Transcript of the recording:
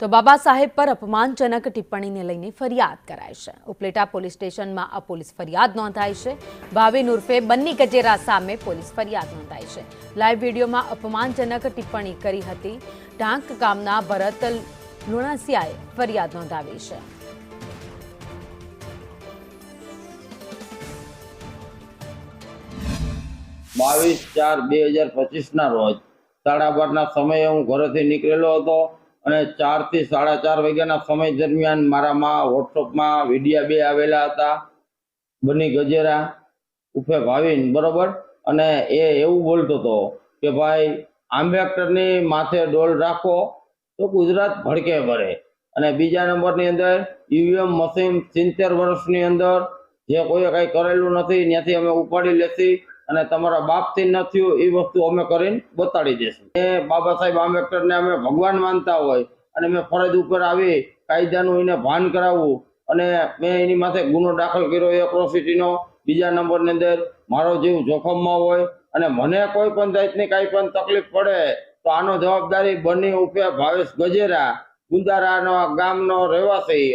તો બાબા સાહેબ પર અપમાનજનક ટિપ્પણીને લઈને ફરિયાદ કરાઈ છે। ઉપલેટા પોલીસ સ્ટેશનમાં આ પોલીસ ફરિયાદ નોંધાઈ છે। ભાવિન ઉર્ફે બન્ની ગજેરા સામે પોલીસ ફરિયાદ નોંધાઈ છે। લાઈવ વિડીયોમાં અપમાનજનક ટિપ્પણી કરી હતી। ઢાંક ગામના ભરત લુણાસિયાએ ફરિયાદ નોંધાવી છે। बावीस 4/2025 रोज 12:30 समये हूँ घरेथी निकळेलो हतो અને 4 થી 4:30 વાગ્યાના સમય દરમિયાન મારામાં વોટ્સઅપમાં વિડિયા બે આવેલા હતા। બની ગજેરા ઉફે ભાવિન બરોબર અને એ એવું બોલતો હતો કે ભાઈ આંબેડકરની માથે ડોલ રાખો તો ગુજરાત ભડકે ભરે। અને બીજા નંબરની અંદર ઈવીએમ મશીન 70 વર્ષની અંદર જે કોઈએ કંઈ કરેલું નથી ત્યાંથી અમે ઉપાડી લેશી અને તમારા બાપથી ન થયું એ વસ્તુ અમે કરીને બતાડી દેશું। એ બાબા સાહેબ આંબેડકરને અમે ભગવાન માનતા હોય અને મેં ફરજ ઉપર આવી કાયદાનું એને ભાન કરાવવું અને મેં એની માથે ગુનો દાખલ કર્યો એટ્રોસિટીનો। બીજા નંબરની અંદર મારો જીવ જોખમમાં હોય અને મને કોઈ પણ જાતની કાંઈ પણ તકલીફ પડે તો આનો જવાબદારી બની ઉફે ભાવેશ ગજેરા ગુંદારાનો ગામનો રહેવાસી।